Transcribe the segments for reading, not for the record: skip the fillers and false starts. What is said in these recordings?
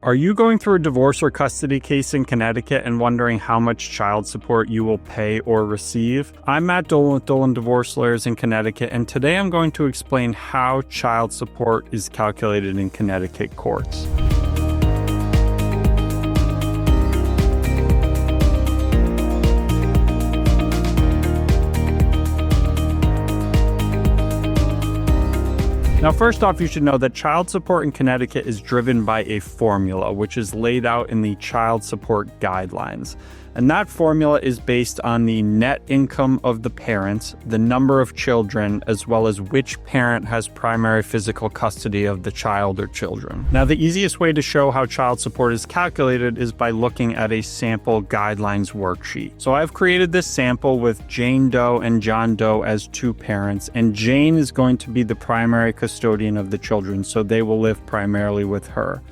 Are you going through a divorce or custody case in Connecticut and wondering how much child support you will pay or receive? I'm Matt Dolan with Dolan Divorce Lawyers in Connecticut, and today I'm going to explain how child support is calculated in Connecticut courts. Now, first off, you should know that child support in Connecticut is driven by a formula, which is laid out in the child support guidelines. And that formula is based on the net income of the parents, the number of children, as well as which parent has primary physical custody of the child or children. Now, the easiest way to show how child support is calculated is by looking at a sample guidelines worksheet. So I've created this sample with Jane Doe and John Doe as two parents, and Jane is going to be the primary custodian of the children, so they will live primarily with her.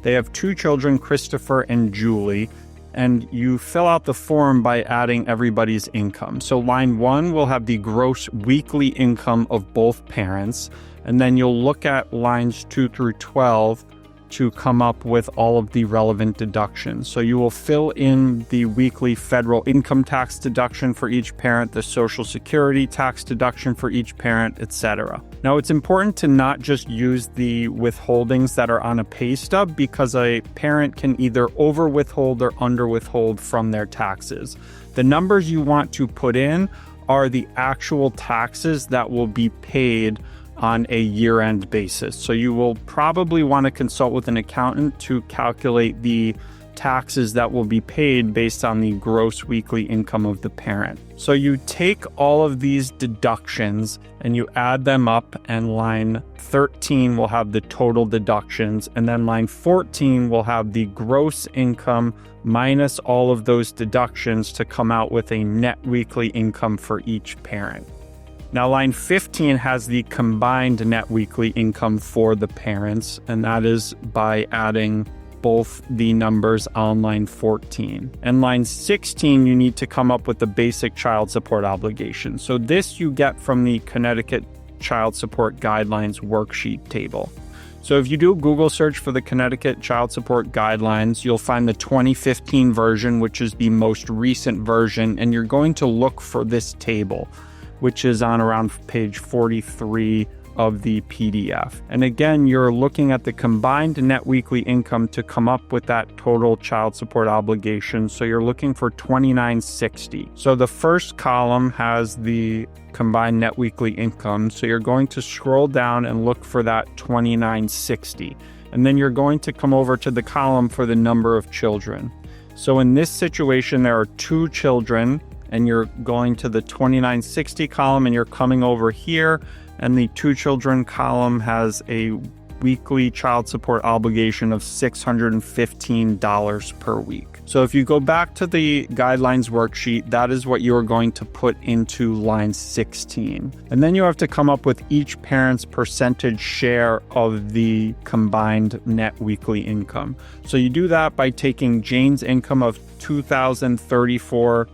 They have two children, Christopher and Julie, and you fill out the form by adding everybody's income. So line 1 will have the gross weekly income of both parents, and then you'll look at lines 2 through 12 to come up with all of the relevant deductions. So you will fill in the weekly federal income tax deduction for each parent, the Social Security tax deduction for each parent, etc. Now, it's important to not just use the withholdings that are on a pay stub, because a parent can either over withhold or under withhold from their taxes. The numbers you want to put in are the actual taxes that will be paid on a year-end basis. So you will probably want to consult with an accountant to calculate the taxes that will be paid based on the gross weekly income of the parent. So you take all of these deductions and you add them up, and line 13 will have the total deductions, and then line 14 will have the gross income minus all of those deductions to come out with a net weekly income for each parent. Now, line 15 has the combined net weekly income for the parents, and that is by adding both the numbers on line 14. And line 16, you need to come up with the basic child support obligation. So this you get from the Connecticut Child Support Guidelines worksheet table. So if you do a Google search for the Connecticut Child Support Guidelines, you'll find the 2015 version, which is the most recent version, and you're going to look for this table, which is on around page 43 of the PDF. And again, you're looking at the combined net weekly income to come up with that total child support obligation. So you're looking for $2,960. So the first column has the combined net weekly income. So you're going to scroll down and look for that $2,960. And then you're going to come over to the column for the number of children. So in this situation, there are two children, and you're going to the $2,960 column, and you're coming over here, and the two children column has a weekly child support obligation of $615 per week. So if you go back to the guidelines worksheet, that is what you're going to put into line 16. And then you have to come up with each parent's percentage share of the combined net weekly income. So you do that by taking Jane's income of $2,034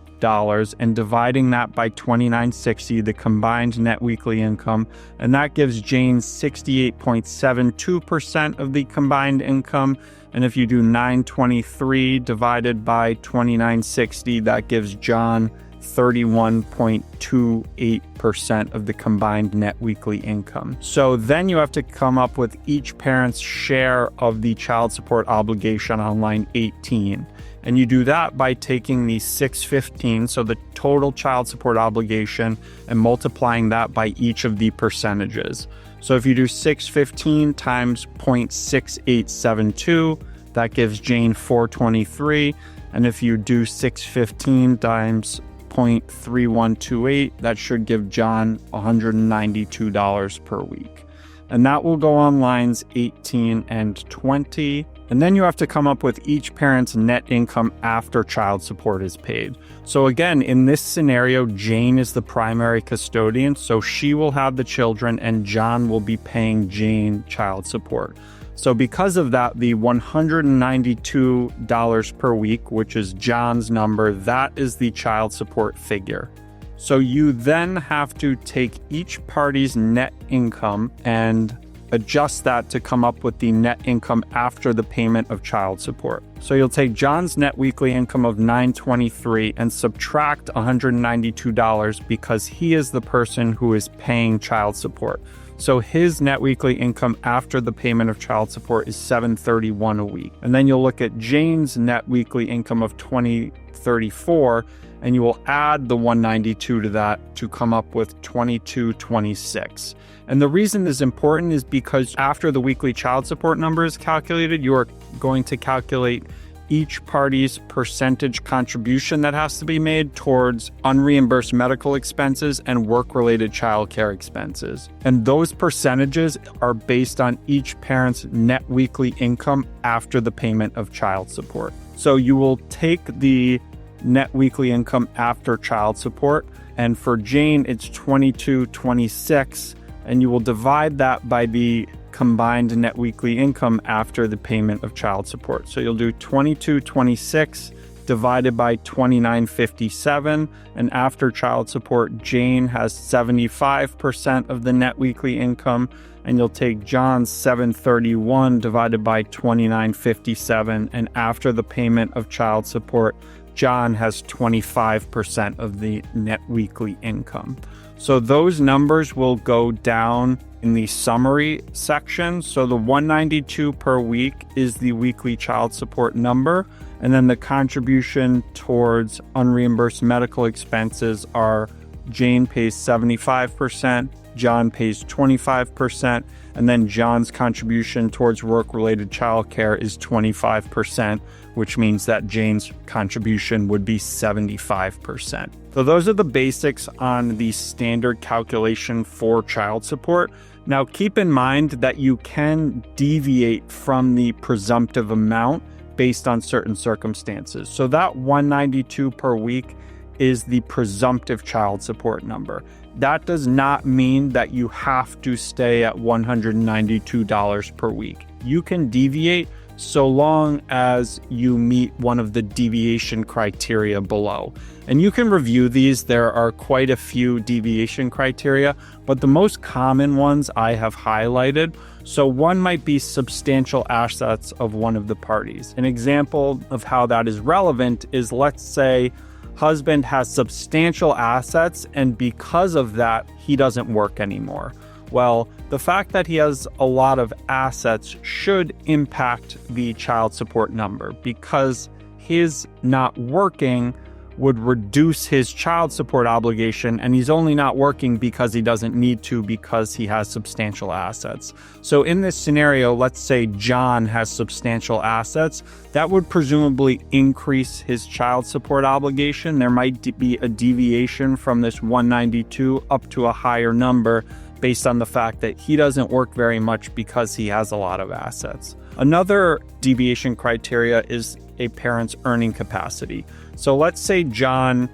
and dividing that by $2,960, the combined net weekly income, and that gives Jane 68.72% of the combined income. And if you do 923 divided by 2,960, that gives John 31.28% of the combined net weekly income. So then you have to come up with each parent's share of the child support obligation on line 18. And you do that by taking the $615, so the total child support obligation, and multiplying that by each of the percentages. So if you do $615 times 0.6872, that gives Jane $423. And if you do $615 times 0.3128, that should give John $192 per week. And that will go on lines 18 and 20. And then you have to come up with each parent's net income after child support is paid. So again, in this scenario, Jane is the primary custodian, so she will have the children and John will be paying Jane child support. So because of that, the $192 per week, which is John's number, that is the child support figure. So you then have to take each party's net income and adjust that to come up with the net income after the payment of child support. So you'll take John's net weekly income of $923 and subtract $192 because he is the person who is paying child support. So his net weekly income after the payment of child support is $731 a week. And then you'll look at Jane's net weekly income of $2034, and you will add the $192 to that to come up with $2226. And the reason this is important is because after the weekly child support number is calculated, you are going to calculate each party's percentage contribution that has to be made towards unreimbursed medical expenses and work-related childcare expenses. And those percentages are based on each parent's net weekly income after the payment of child support. So you will take the net weekly income after child support, and for Jane, it's $2226, and you will divide that by the combined net weekly income after the payment of child support. So you'll do $2226 divided by $2957, and after child support, Jane has 75% of the net weekly income, and you'll take John's $731 divided by $2957, and after the payment of child support, John has 25% of the net weekly income. So those numbers will go down in the summary section. So the $192 per week is the weekly child support number. And then the contribution towards unreimbursed medical expenses are Jane pays 75%, John pays 25%, and then John's contribution towards work-related childcare is 25%, which means that Jane's contribution would be 75%. So those are the basics on the standard calculation for child support. Now, keep in mind that you can deviate from the presumptive amount based on certain circumstances. So that $192 per week is the presumptive child support number. That does not mean that you have to stay at $192 per week. You can deviate so long as you meet one of the deviation criteria below. And you can review these. There are quite a few deviation criteria, but the most common ones I have highlighted. So one might be substantial assets of one of the parties. An example of how that is relevant is, let's say, husband has substantial assets, and because of that, he doesn't work anymore. Well, the fact that he has a lot of assets should impact the child support number, because his not working would reduce his child support obligation, and he's only not working because he doesn't need to, because he has substantial assets. So in this scenario, let's say John has substantial assets, that would presumably increase his child support obligation. There might be a deviation from this 192 up to a higher number based on the fact that he doesn't work very much because he has a lot of assets. Another deviation criteria is a parent's earning capacity. So let's say John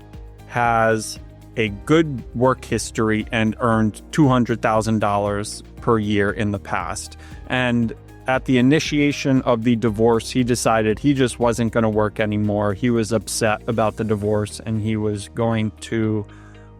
has a good work history and earned $200,000 per year in the past. And at the initiation of the divorce, he decided he just wasn't going to work anymore. He was upset about the divorce, and he was going to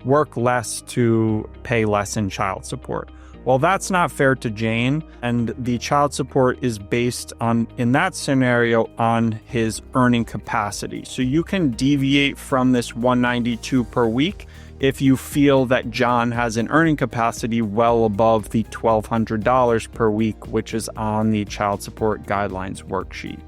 work less to pay less in child support. Well, that's not fair to Jane, and the child support is based on, in that scenario, on his earning capacity. So you can deviate from this 192 per week if you feel that John has an earning capacity well above the $1,200 per week, which is on the child support guidelines worksheet.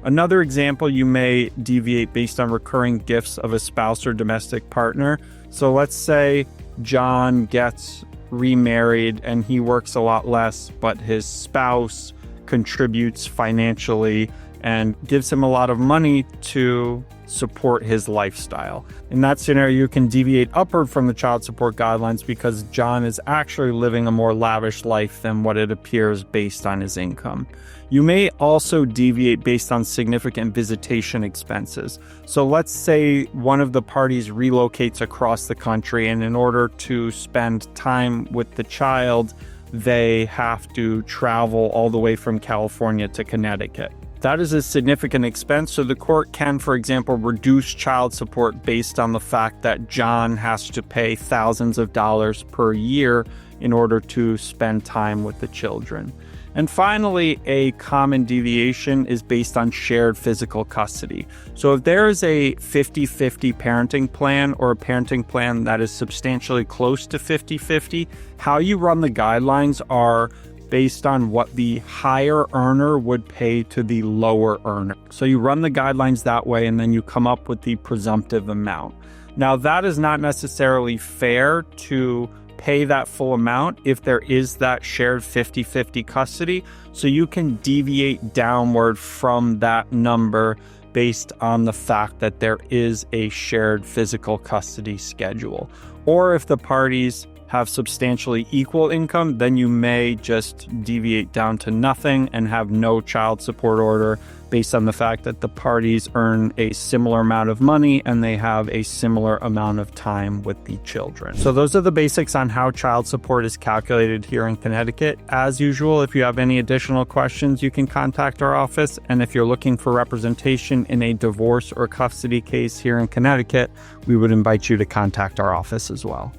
Another example, you may deviate based on recurring gifts of a spouse or domestic partner. So let's say John gets remarried and he works a lot less, but his spouse contributes financially and gives him a lot of money to support his lifestyle. In that scenario, you can deviate upward from the child support guidelines because John is actually living a more lavish life than what it appears based on his income. You may also deviate based on significant visitation expenses. So let's say one of the parties relocates across the country, and in order to spend time with the child, they have to travel all the way from California to Connecticut. That is a significant expense, so the court can, for example, reduce child support based on the fact that John has to pay thousands of dollars per year in order to spend time with the children. And finally, a common deviation is based on shared physical custody. So if there is a 50-50 parenting plan or a parenting plan that is substantially close to 50-50, how you run the guidelines are based on what the higher earner would pay to the lower earner. So you run the guidelines that way, and then you come up with the presumptive amount. Now, that is not necessarily fair to pay that full amount if there is that shared 50-50 custody. So you can deviate downward from that number based on the fact that there is a shared physical custody schedule. Or if the parties have substantially equal income, then you may just deviate down to nothing and have no child support order based on the fact that the parties earn a similar amount of money and they have a similar amount of time with the children. So those are the basics on how child support is calculated here in Connecticut. As usual, if you have any additional questions, you can contact our office. And if you're looking for representation in a divorce or custody case here in Connecticut, we would invite you to contact our office as well.